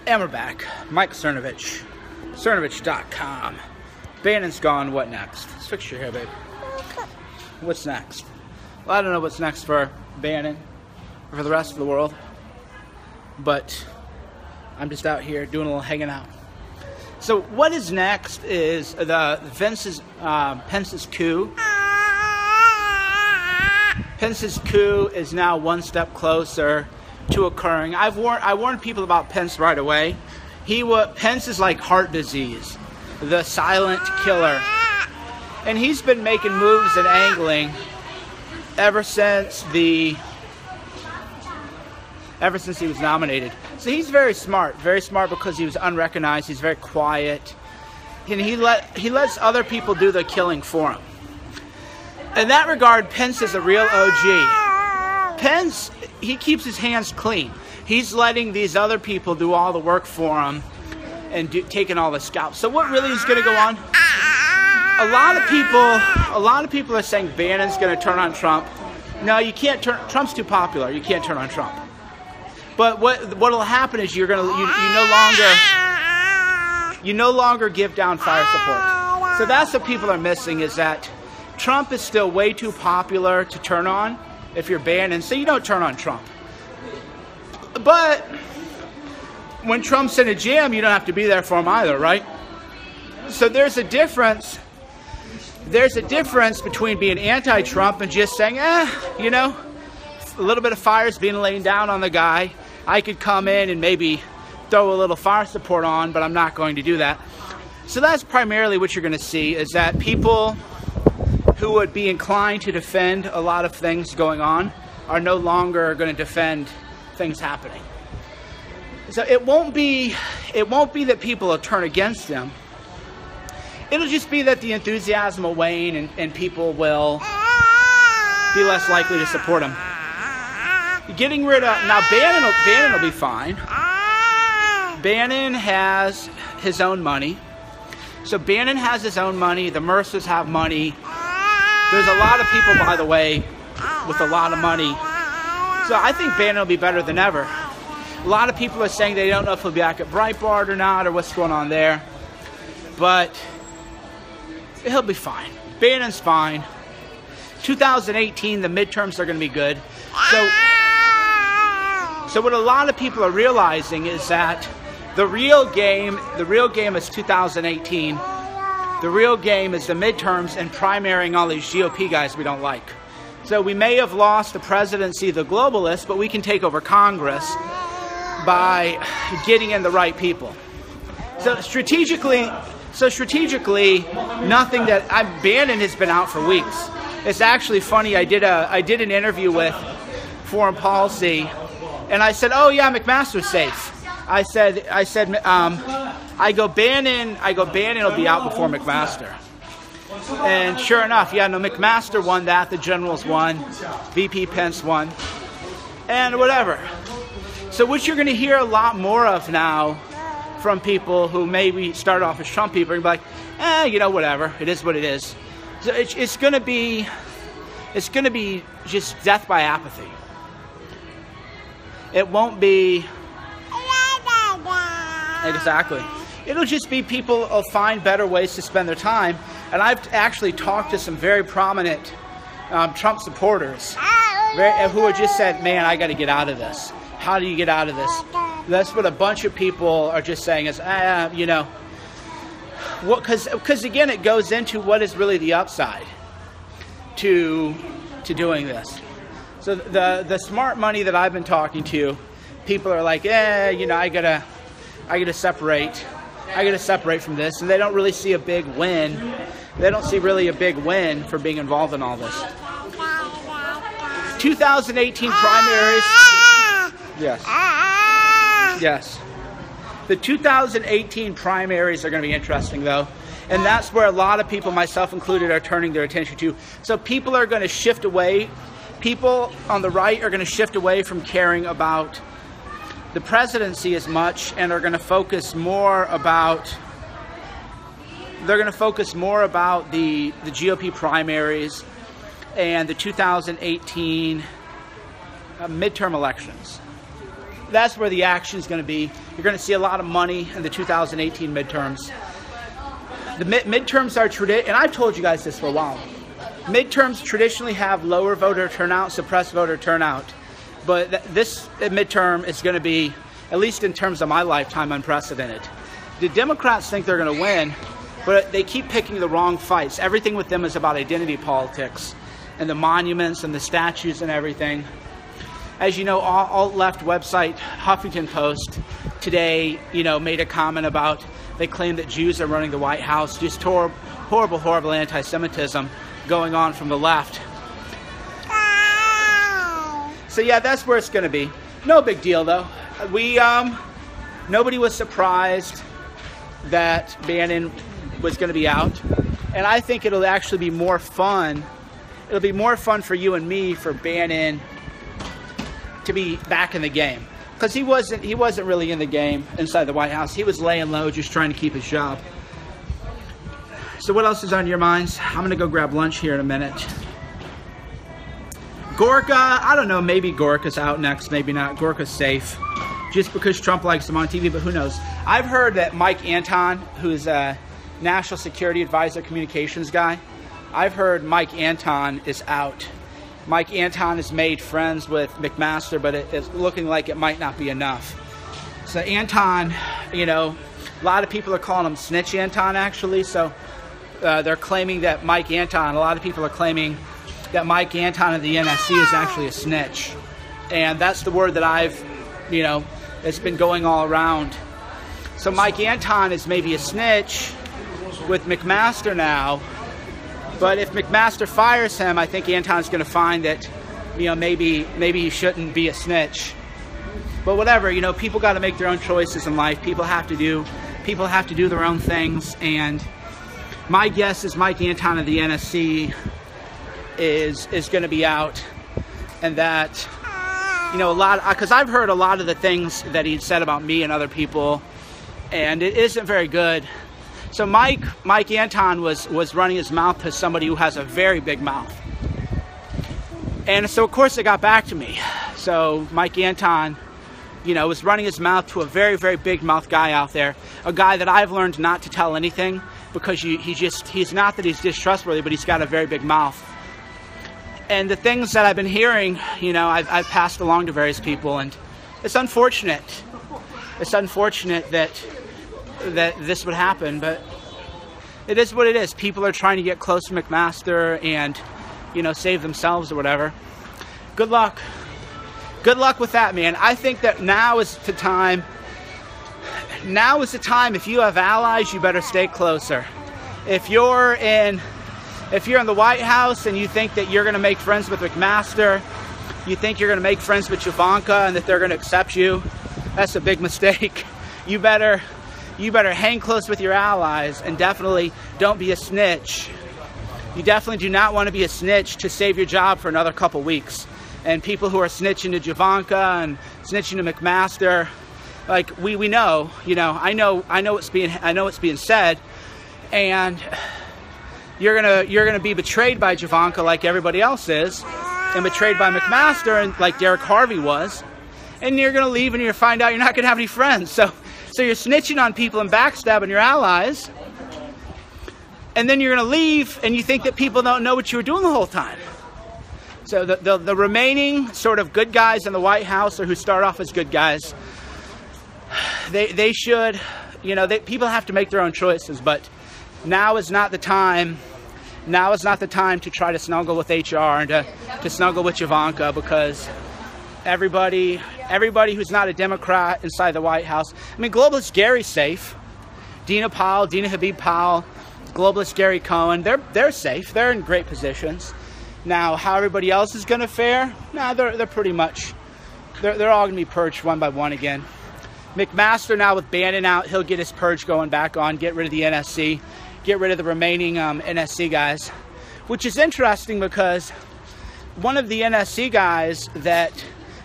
And we're back. Mike Cernovich. Cernovich.com. Bannon's gone. What next? Let's fix your hair, babe. What's next? Well, I don't know what's next for Bannon or for the rest of the world. But I'm just out here doing a little hanging out. So what is next is Pence's coup. Pence's coup is now one step closer to occurring. I warned people about Pence right away. Pence is like heart disease, the silent killer, and he's been making moves and angling ever since he was nominated. So he's very smart because he was unrecognized. He's very quiet, and he lets other people do the killing for him. In that regard, Pence is a real OG. Pence, he keeps his hands clean. He's letting these other people do all the work for him and taking all the scalps. So what really is going to go on? A lot of people are saying Bannon's going to turn on Trump. No, you can't turn. Trump's too popular. You can't turn on Trump. But what'll happen is you no longer give down fire support. So that's what people are missing, is that Trump is still way too popular to turn on if you're Bannon, so you don't turn on Trump. But when Trump's in a jam, you don't have to be there for him either, right? So there's a difference. There's a difference between being anti-Trump and just saying, you know, a little bit of fire's being laid down on the guy. I could come in and maybe throw a little fire support on, but I'm not going to do that. So that's primarily what you're going to see, is that people who would be inclined to defend a lot of things going on are no longer going to defend things happening. So it won't be that people will turn against him. It'll just be that the enthusiasm will wane and people will be less likely to support him. Getting rid of now, Bannon will be fine. Bannon has his own money. So Bannon has his own money. The Mercers have money. There's a lot of people, by the way, with a lot of money. So I think Bannon will be better than ever. A lot of people are saying they don't know if he'll be back at Breitbart or not, or what's going on there. But he'll be fine. Bannon's fine. 2018, the midterms are going to be good. So what a lot of people are realizing is that the real game is 2018. The real game is the midterms and primarying all these GOP guys we don't like. So we may have lost the presidency of the globalists, but we can take over Congress by getting in the right people. So strategically, nothing that Bannon has been out for weeks. It's actually funny. I did an interview with Foreign Policy, and I said, "Oh yeah, McMaster's safe." I go Bannon will be out before McMaster. And sure enough, yeah, no, McMaster won that, the generals won, VP Pence won, and whatever. So what you're going to hear a lot more of now from people who maybe start off as Trump people, and be like, you know, whatever, it is what it is. So it's going to be just death by apathy. It won't be exactly. It'll just be people will find better ways to spend their time. And I've actually talked to some very prominent Trump supporters who have just said, man, I got to get out of this. How do you get out of this? That's what a bunch of people are just saying is, you know, because again, it goes into what is really the upside to doing this. So the smart money that I've been talking to, people are like, you know, I gotta separate from this, and they don't really see a big win. They don't see really a big win for being involved in all this. 2018 primaries. Yes. The 2018 primaries are going to be interesting, though. And that's where a lot of people, myself included, are turning their attention to. So people are going to shift away. People on the right are going to shift away from caring about the presidency as much, and are going to focus more about the GOP primaries and the 2018 midterm elections. That's where the action is going to be. You're going to see a lot of money in the 2018 midterms. The midterms are and I've told you guys this for a while. Midterms traditionally have lower voter turnout, suppressed voter turnout. But this midterm is going to be, at least in terms of my lifetime, unprecedented. The Democrats think they're going to win, but they keep picking the wrong fights. Everything with them is about identity politics and the monuments and the statues and everything. As you know, alt-left website Huffington Post today, made a comment about, they claim that Jews are running the White House. Just horrible, horrible anti-Semitism going on from the left. So yeah, that's where it's going to be. No big deal though. Nobody was surprised that Bannon was going to be out, and I think it'll actually be more fun. It'll be more fun for you and me for Bannon to be back in the game, because he wasn't really in the game inside the White House. He was laying low, just trying to keep his job. So what else is on your minds? I'm going to go grab lunch here in a minute. Gorka, I don't know, maybe Gorka's out next, maybe not. Gorka's safe, just because Trump likes him on TV, but who knows? I've heard that Mike Anton, who's a National Security Advisor communications guy, I've heard Mike Anton is out. Mike Anton has made friends with McMaster, but it's looking like it might not be enough. So Anton, a lot of people are calling him Snitch Anton, actually. So they're claiming that Mike Anton, a lot of people are claiming that Mike Anton of the NSC is actually a snitch. And that's the word that it's been going all around. So Mike Anton is maybe a snitch with McMaster now. But if McMaster fires him, I think Anton's going to find that, maybe he shouldn't be a snitch. But whatever, people got to make their own choices in life. People have to do their own things. And my guess is Mike Anton of the NSC is going to be out, and that, because I've heard a lot of the things that he said about me and other people, and it isn't very good. So Mike Anton was running his mouth to somebody who has a very big mouth. And so, of course, it got back to me. So Mike Anton, was running his mouth to a very, very big mouth guy out there. A guy that I've learned not to tell anything, because he's not that he's distrustworthy, but he's got a very big mouth. And the things that I've been hearing, I've passed along to various people, and it's unfortunate. It's unfortunate that this would happen, but it is what it is. People are trying to get close to McMaster and, save themselves or whatever. Good luck. Good luck with that, man. I think that now is the time. Now is the time. If you have allies, you better stay closer. If you're in the White House and you think that you're going to make friends with McMaster, you think you're going to make friends with Ivanka and that they're going to accept you, that's a big mistake. You better hang close with your allies, and definitely don't be a snitch. You definitely do not want to be a snitch to save your job for another couple weeks. And people who are snitching to Ivanka and snitching to McMaster, like we know, I know what's being said, and you're gonna be betrayed by Ivanka like everybody else is, and betrayed by McMaster and like Derek Harvey was, and you're gonna leave and you're gonna find out you're not gonna have any friends. So you're snitching on people and backstabbing your allies, and then you're going to leave and you think that people don't know what you were doing the whole time. So the remaining sort of good guys in the White House, or who start off as good guys, they should, people have to make their own choices, but now is not the time. Now is not the time to try to snuggle with HR and to snuggle with Ivanka, because everybody who's not a Democrat inside the White House. I mean, globalist Gary's safe. Dina Habib Powell, globalist Gary Cohen, they're safe. They're in great positions. Now, how everybody else is going to fare? Nah, they're pretty much, they're all going to be purged one by one again. McMaster, now with Bannon out, he'll get his purge going back on, get rid of the NSC, get rid of the remaining NSC guys, which is interesting because one of the NSC guys that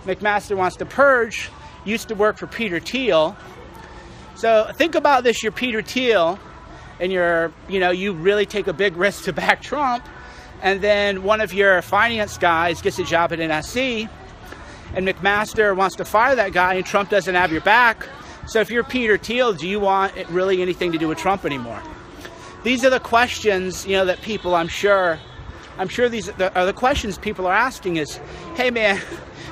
McMaster wants to purge used to work for Peter Thiel. So think about this: you're Peter Thiel, and you really take a big risk to back Trump, and then one of your finance guys gets a job at NSC, and McMaster wants to fire that guy, and Trump doesn't have your back. So if you're Peter Thiel, do you want really anything to do with Trump anymore? These are the questions, you know, that people, I'm sure these are the questions people are asking is, hey man,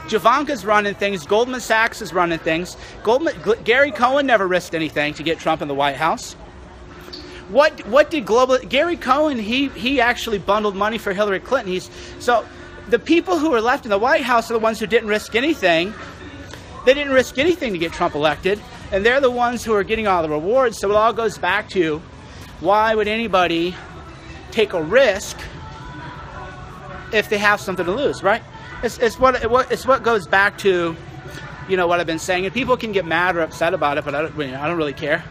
Javanka's running things, Goldman Sachs is running things, Gary Cohn never risked anything to get Trump in the White House. What did Gary Cohn, he actually bundled money for Hillary Clinton. So the people who are left in the White House are the ones who didn't risk anything. They didn't risk anything to get Trump elected, and they're the ones who are getting all the rewards. So it all goes back to, why would anybody take a risk if they have something to lose, right? It's what goes back to, you know, what I've been saying. And people can get mad or upset about it, but I don't really care.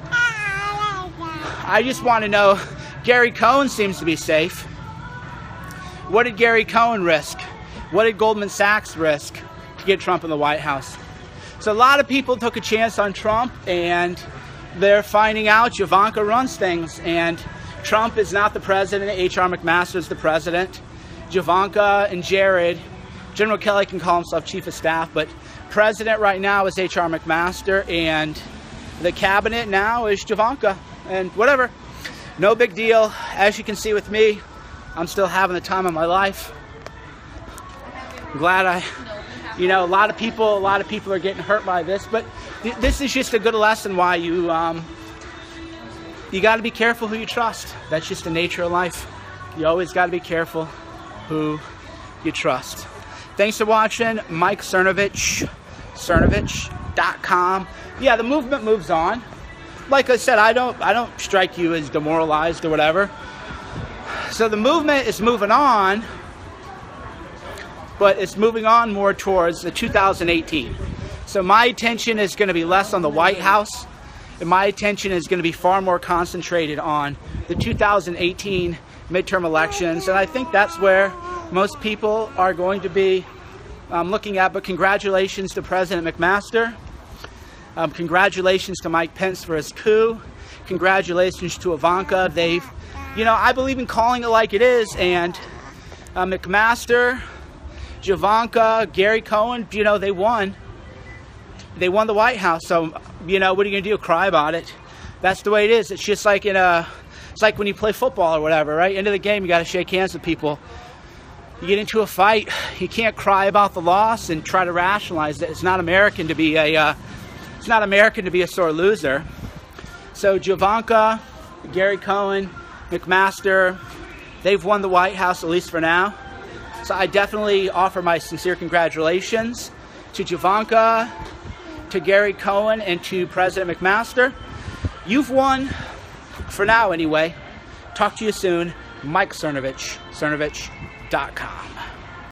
I just want to know, Gary Cohn seems to be safe. What did Gary Cohn risk? What did Goldman Sachs risk to get Trump in the White House? So a lot of people took a chance on Trump, and they're finding out Javanka runs things, and Trump is not the president. H.R. McMaster is the president. Javanka and Jared, General Kelly can call himself chief of staff, but president right now is H.R. McMaster, and the cabinet now is Javanka, and whatever. No big deal. As you can see with me, I'm still having the time of my life. I'm glad you know, a lot of people are getting hurt by this, but this is just a good lesson why you got to be careful who you trust. That's just the nature of life. You always got to be careful who you trust. Thanks for watching. Mike Cernovich, Cernovich.com. Yeah, the movement moves on. Like I said, I don't strike you as demoralized or whatever. So the movement is moving on, but it's moving on more towards the 2018. So my attention is going to be less on the White House, and my attention is going to be far more concentrated on the 2018 midterm elections. And I think that's where most people are going to be looking at. But congratulations to President McMaster. Congratulations to Mike Pence for his coup. Congratulations to Ivanka. You know, I believe in calling it like it is. And McMaster, Javanka, Gary Cohn, you know, they won. They won the White House. So, you know, what are you going to do? Cry about it? That's the way it is. It's just like it's like when you play football or whatever, right? End of the game, you got to shake hands with people. You get into a fight, you can't cry about the loss and try to rationalize it. It's not American to be a sore loser. So Javanka, Gary Cohn, McMaster, they've won the White House, at least for now. So I definitely offer my sincere congratulations to Javanka, to Gary Cohn, and to President McMaster. You've won, for now anyway. Talk to you soon. Mike Cernovich, Cernovich.com.